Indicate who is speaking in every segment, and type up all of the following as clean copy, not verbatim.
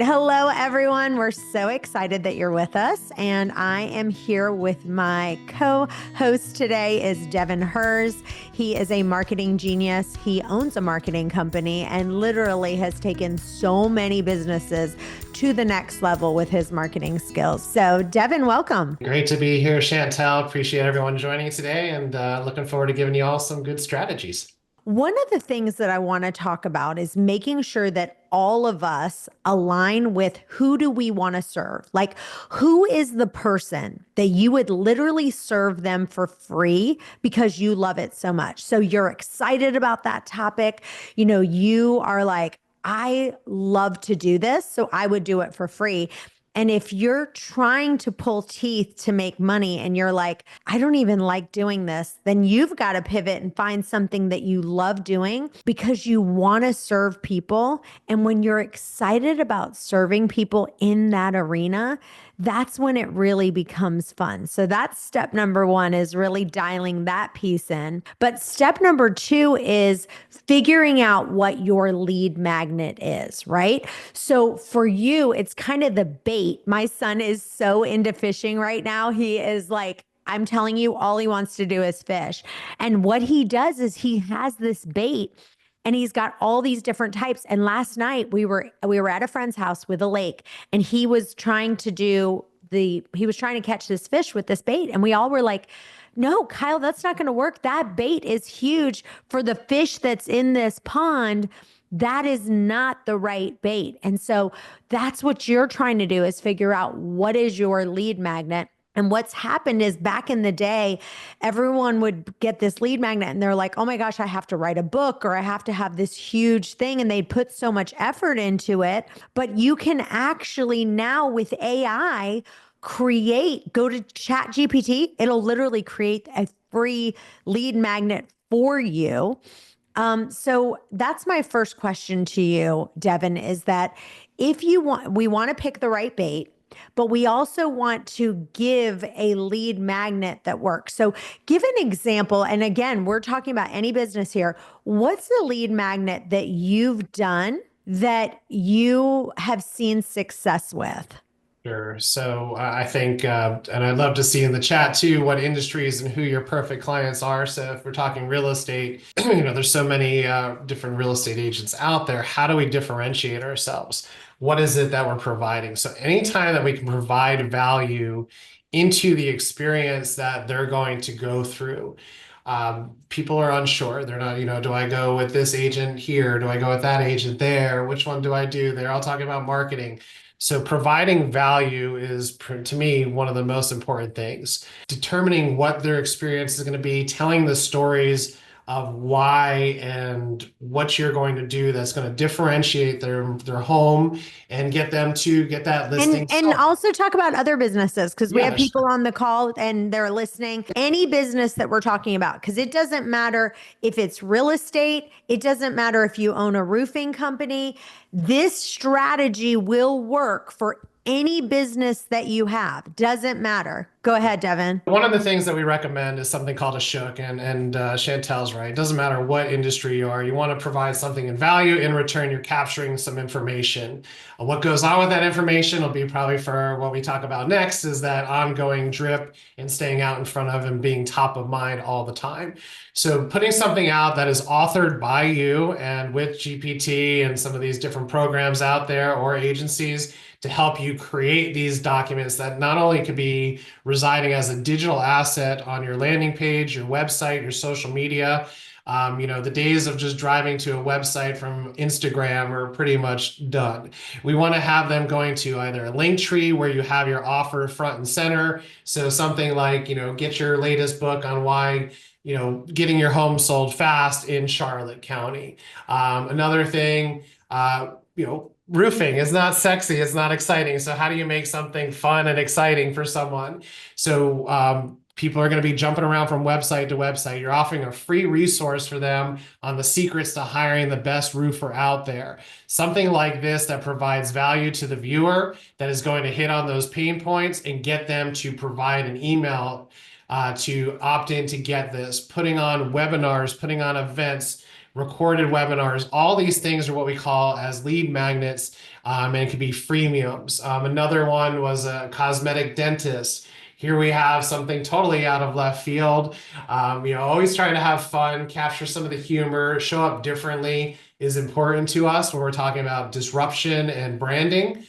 Speaker 1: Hello, everyone. We're so excited that you're with us. And I am here with my co-host today is Devin Herz. He is a marketing genius. He owns a marketing company and literally has taken so many businesses to the next level with his marketing skills. So Devin, welcome.
Speaker 2: Great to be here, Chantel. Appreciate everyone joining today and looking forward to giving you all some good strategies.
Speaker 1: One of the things that I want to talk about is making sure that all of us align with who do we want to serve? Like, who is the person that you would literally serve them for free because you love it so much? So you're excited about that topic. You are like, I love to do this, so I would do it for free. And if you're trying to pull teeth to make money and you're like, I don't even like doing this, then you've got to pivot and find something that you love doing because you want to serve people. And when you're excited about serving people in that arena, that's when it really becomes fun. So that's step number one, is really dialing that piece in. But step number two is figuring out what your lead magnet is, right? So for you, it's kind of the bait. My son is so into fishing right now. He is like, I'm telling you, all he wants to do is fish. And what he does is he has this bait and he's got all these different types. And last night we were at a friend's house with a lake, and he was trying to catch this fish with this bait. And we all were like, no, Kyle, that's not going to work. That bait is huge for the fish that's in this pond. That is not the right bait. And so that's what you're trying to do, is figure out what is your lead magnet. And what's happened is, back in the day, everyone would get this lead magnet and they're like, oh my gosh, I have to write a book, or I have to have this huge thing. And they'd put so much effort into it. But you can actually now, with AI, go to Chat GPT. It'll literally create a free lead magnet for you. So that's my first question to you, Devin, is that we want to pick the right bait, but we also want to give a lead magnet that works. So give an example. And again, we're talking about any business here. What's the lead magnet that you've done that you have seen success with?
Speaker 2: Sure. So I think, and I'd love to see in the chat too, what industries and who your perfect clients are. So if we're talking real estate, there's so many different real estate agents out there. How do we differentiate ourselves? What is it that we're providing? So anytime that we can provide value into the experience that they're going to go through, people are unsure. They're not, do I go with this agent here? Do I go with that agent there? Which one do I do? They're all talking about marketing. So providing value is, to me, one of the most important things. Determining what their experience is going to be, telling the stories of why and what you're going to do that's going to differentiate their home and get them to get that listing
Speaker 1: And
Speaker 2: sold.
Speaker 1: also talk about other businesses, because we have
Speaker 2: Yeah,
Speaker 1: people on the call and they're listening. Any business that we're talking about, because it doesn't matter if it's real estate, it doesn't matter if you own a roofing company. This strategy will work for any business that you have. Doesn't matter. Go ahead, Devin.
Speaker 2: one of the things that we recommend is something called a shook, and Chantel's right. It doesn't matter what industry you are. You want to provide something in value. In return, you're capturing some information. What goes on with that information will be probably for what we talk about next, is that ongoing drip and staying out in front of and being top of mind all the time. So putting something out that is authored by you and with GPT and some of these different programs out there or agencies to help you create these documents that not only could be residing as a digital asset on your landing page, your website, your social media. The days of just driving to a website from Instagram are pretty much done. We want to have them going to either a link tree where you have your offer front and center. So something like, get your latest book on why getting your home sold fast in Charlotte County. Another thing, roofing is not sexy, it's not exciting. So how do you make something fun and exciting for someone? So people are going to be jumping around from website to website. You're offering a free resource for them on the secrets to hiring the best roofer out there. Something like this that provides value to the viewer, that is going to hit on those pain points and get them to provide an email to opt in to get this. Putting on webinars, putting on events, recorded webinars. All these things are what we call as lead magnets, and it could be freemiums. Another one was a cosmetic dentist. Here we have something totally out of left field. Always trying to have fun, capture some of the humor, show up differently is important to us when we're talking about disruption and branding.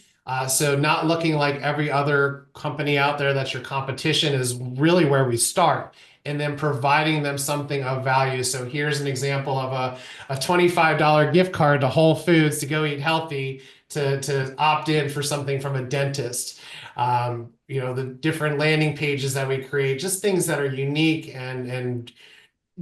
Speaker 2: So not looking like every other company out there that's your competition is really where we start. And then providing them something of value. So here's an example of a $25 gift card to Whole Foods to go eat healthy, to opt in for something from a dentist. The different landing pages that we create, just things that are unique and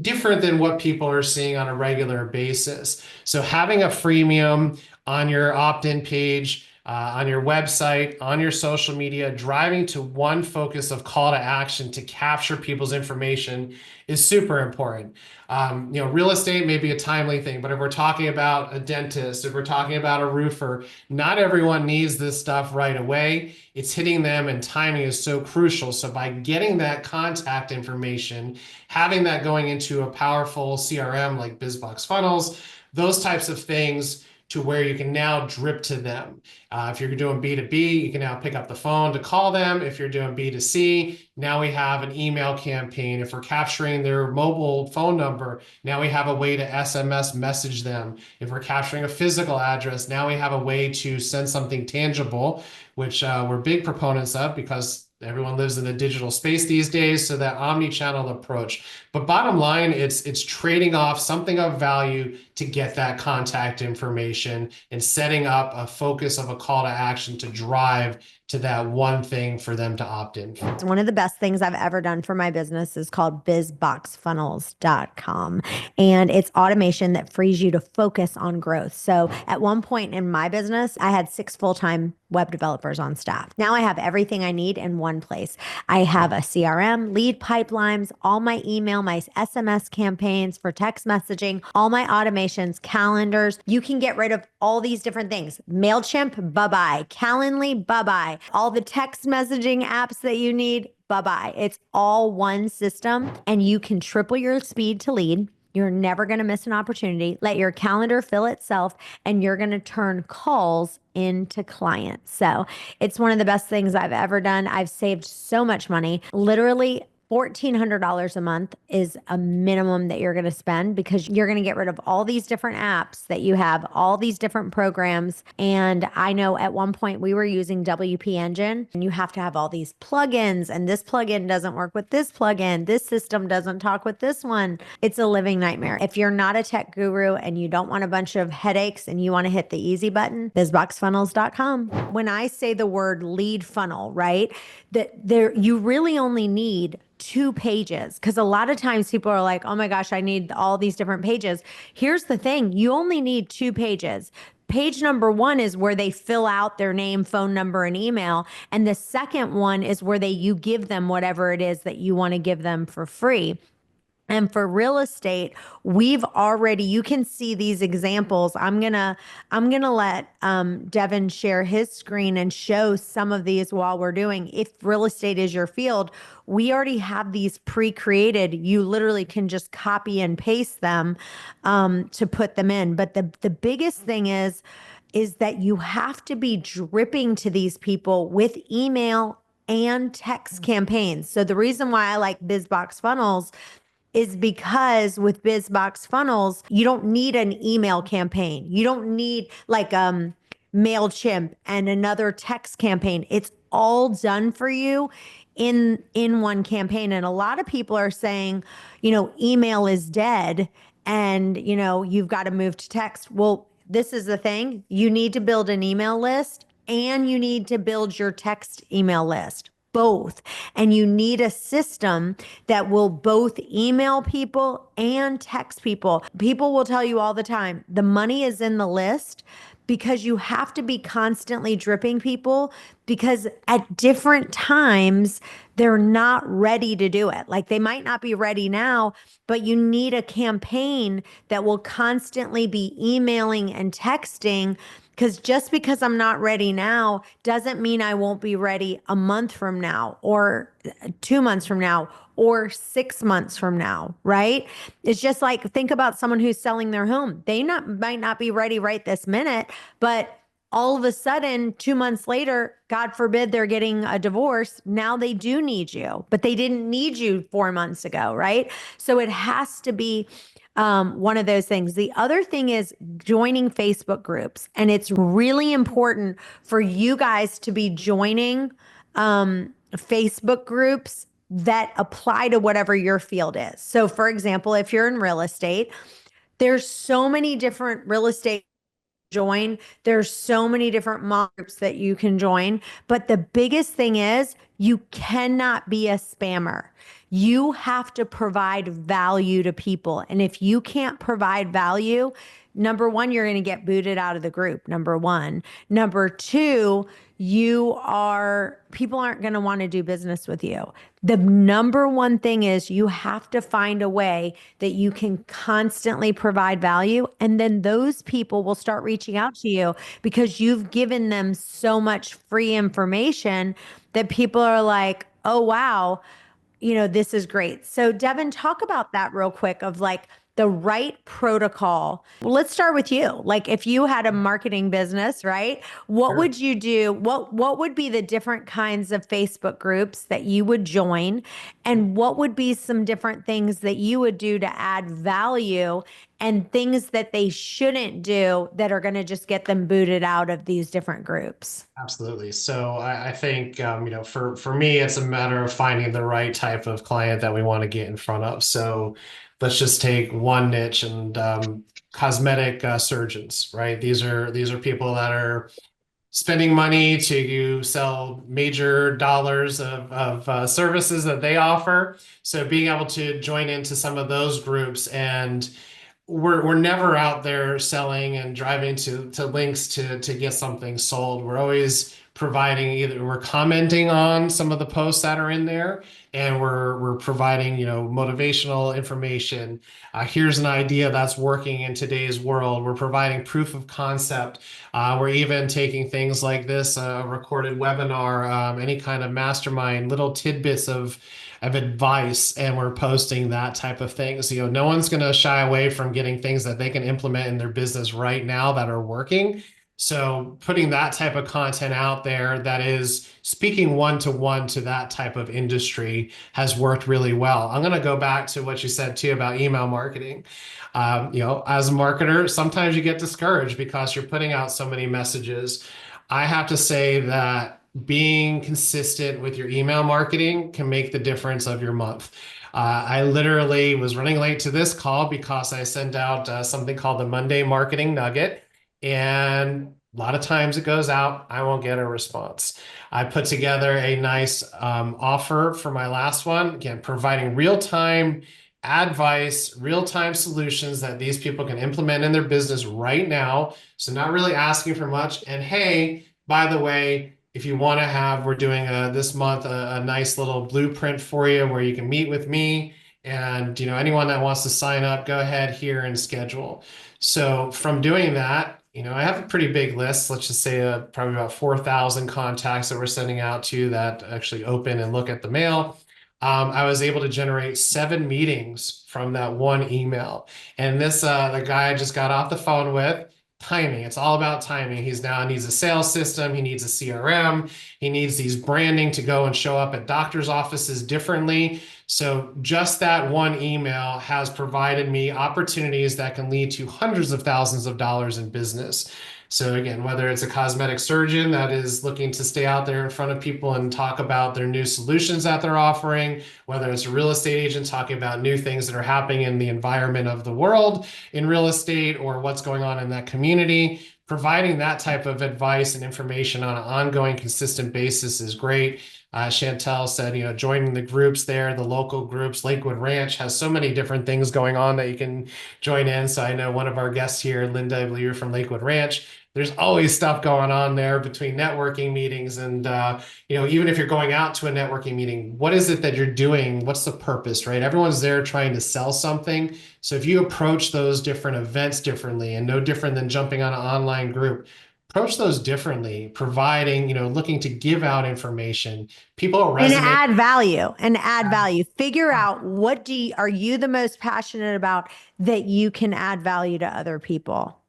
Speaker 2: different than what people are seeing on a regular basis. So having a freemium on your opt-in page, on your website, on your social media, driving to one focus of call to action to capture people's information is super important. Real estate may be a timely thing, but if we're talking about a dentist, if we're talking about a roofer, not everyone needs this stuff right away. It's hitting them, and timing is so crucial. So by getting that contact information, having that going into a powerful CRM like BizBox Funnels, those types of things, to where you can now drip to them. If you're doing B2B, you can now pick up the phone to call them. If you're doing B2C, now we have an email campaign. If we're capturing their mobile phone number, now we have a way to SMS message them. If we're capturing a physical address, now we have a way to send something tangible, which we're big proponents of because everyone lives in the digital space these days, so that omni-channel approach. But bottom line, it's trading off something of value to get that contact information and setting up a focus of a call to action to drive to that one thing for them to opt in for.
Speaker 1: One of the best things I've ever done for my business is called bizboxfunnels.com. And it's automation that frees you to focus on growth. So at one point in my business, I had 6 full-time web developers on staff. Now I have everything I need in one place. I have a CRM, lead pipelines, all my email, my SMS campaigns for text messaging, all my automations, calendars. You can get rid of all these different things. MailChimp, bye-bye. Calendly, bye-bye. All the text messaging apps that you need, bye-bye. It's all one system, and you can triple your speed to lead. You're never going to miss an opportunity. Let your calendar fill itself, and you're going to turn calls into clients. So it's one of the best things I've ever done. I've saved so much money. Literally, $1,400 a month is a minimum that you're going to spend, because you're going to get rid of all these different apps that you have, all these different programs. And I know at one point we were using WP Engine, and you have to have all these plugins, and this plugin doesn't work with this plugin. This system doesn't talk with this one. It's a living nightmare. If you're not a tech guru and you don't want a bunch of headaches and you want to hit the easy button, bizboxfunnels.com. When I say the word lead funnel, right, that there, you really only need 2 pages, because a lot of times people are like, oh my gosh, I need all these different pages. Here's the thing. You only need 2 pages. Page number 1 is where they fill out their name, phone number, and email. And the second one is where you give them whatever it is that you want to give them for free. And for real estate, you can see these examples. I'm gonna let Devin share his screen and show some of these while we're doing. If real estate is your field, we already have these pre-created. You literally can just copy and paste them to put them in. But the biggest thing is that you have to be dripping to these people with email and text campaigns. So the reason why I like BizBox Funnels is because with BizBox Funnels, you don't need an email campaign. You don't need like MailChimp and another text campaign. It's all done for you in one campaign. And a lot of people are saying, email is dead, and you've got to move to text. Well, this is the thing. You need to build an email list, and you need to build your text email list. Both. And you need a system that will both email people and text people. People will tell you all the time, the money is in the list, because you have to be constantly dripping people, because at different times, they're not ready to do it. Like, they might not be ready now, but you need a campaign that will constantly be emailing and texting Because just because I'm not ready now doesn't mean I won't be ready a month from now or 2 months from now or 6 months from now, right? It's just like think about someone who's selling their home. They might not be ready right this minute, but all of a sudden, 2 months later, God forbid they're getting a divorce. Now they do need you, but they didn't need you 4 months ago, right? So it has to be one of those things. The other thing is joining Facebook groups. And it's really important for you guys to be joining Facebook groups that apply to whatever your field is. So, for example, if you're in real estate, there's so many different real estate join. There's so many different mock groups that you can join. But the biggest thing is you cannot be a spammer. You have to provide value to people. And if you can't provide value, number one, you're going to get booted out of the group. Number one. Number two, people aren't going to want to do business with you. The number one thing is you have to find a way that you can constantly provide value. And then those people will start reaching out to you because you've given them so much free information that people are like, oh, wow, this is great. So Devin, talk about that real quick of like the right protocol. Well, let's start with you. Like if you had a marketing business, right? What
Speaker 2: Sure.
Speaker 1: would you do? What would be the different kinds of Facebook groups that you would join? And what would be some different things that you would do to add value and things that they shouldn't do that are going to just get them booted out of these different groups?
Speaker 2: Absolutely. So I think, for me, it's a matter of finding the right type of client that we want to get in front of. So let's just take one niche and cosmetic surgeons, right? These are people that are spending money to sell major dollars of services that they offer. So being able to join into some of those groups, and we're never out there selling and driving to links to get something sold. We're always providing, either we're commenting on some of the posts that are in there, and we're providing motivational information. Here's an idea that's working in today's world. We're providing proof of concept. We're even taking things like this, a recorded webinar, any kind of mastermind, little tidbits of advice, and we're posting that type of thing. So, no one's going to shy away from getting things that they can implement in their business right now that are working. So putting that type of content out there that is speaking one-to-one to that type of industry has worked really well. I'm going to go back to what you said too about email marketing. As a marketer, sometimes you get discouraged because you're putting out so many messages. I have to say that being consistent with your email marketing can make the difference of your month. I literally was running late to this call because I sent out something called the Monday Marketing Nugget. And a lot of times it goes out, I won't get a response. I put together a nice offer for my last one, again, providing real-time advice, real-time solutions that these people can implement in their business right now. So not really asking for much. And hey, by the way, if you want to we're doing this month a nice little blueprint for you where you can meet with me. And anyone that wants to sign up, go ahead here and schedule. So from doing that, I have a pretty big list. Let's just say probably about 4,000 contacts that we're sending out to that actually open and look at the mail. I was able to generate 7 meetings from that one email. And this, the guy I just got off the phone with, timing. It's all about timing. He needs a sales system. He needs a CRM. He needs these branding to go and show up at doctor's offices differently. So just that one email has provided me opportunities that can lead to hundreds of thousands of dollars in business. So again, whether it's a cosmetic surgeon that is looking to stay out there in front of people and talk about their new solutions that they're offering, whether it's a real estate agent talking about new things that are happening in the environment of the world in real estate or what's going on in that community, providing that type of advice and information on an ongoing, consistent basis is great. Chantel said, joining the groups there, the local groups, Lakewood Ranch has so many different things going on that you can join in. So I know one of our guests here, Linda, I believe you're from Lakewood Ranch. There's always stuff going on there between networking meetings and, even if you're going out to a networking meeting, what is it that you're doing? What's the purpose, right? Everyone's there trying to sell something. So if you approach those different events differently and no different than jumping on an online group, approach those differently, providing, looking to give out information. People
Speaker 1: And
Speaker 2: resonate.
Speaker 1: add value. Figure out are you the most passionate about that you can add value to other people.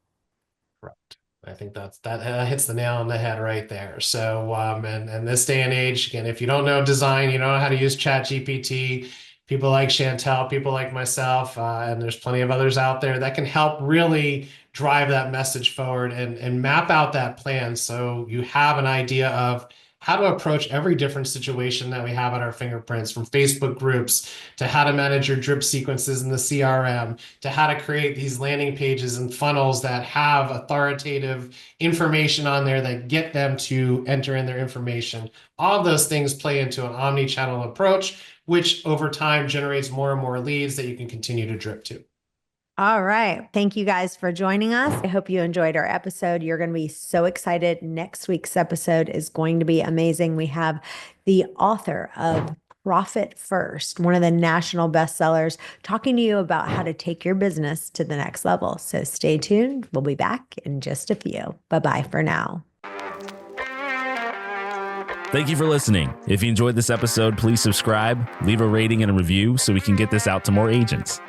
Speaker 2: Correct. I think that hits the nail on the head right there. So, and this day and age, again, if you don't know design, you don't know how to use Chat GPT, people like Chantel, people like myself, and there's plenty of others out there that can help really drive that message forward and map out that plan so you have an idea of how to approach every different situation that we have at our fingerprints, from Facebook groups to how to manage your drip sequences in the CRM, to how to create these landing pages and funnels that have authoritative information on there that get them to enter in their information. All of those things play into an omni-channel approach, which over time generates more and more leads that you can continue to drip to.
Speaker 1: All right. Thank you guys for joining us. I hope you enjoyed our episode. You're going to be so excited. Next week's episode is going to be amazing. We have the author of Profit First, one of the national bestsellers, talking to you about how to take your business to the next level. So stay tuned. We'll be back in just a few. Bye-bye for now.
Speaker 3: Thank you for listening. If you enjoyed this episode, please subscribe, leave a rating and a review so we can get this out to more agents.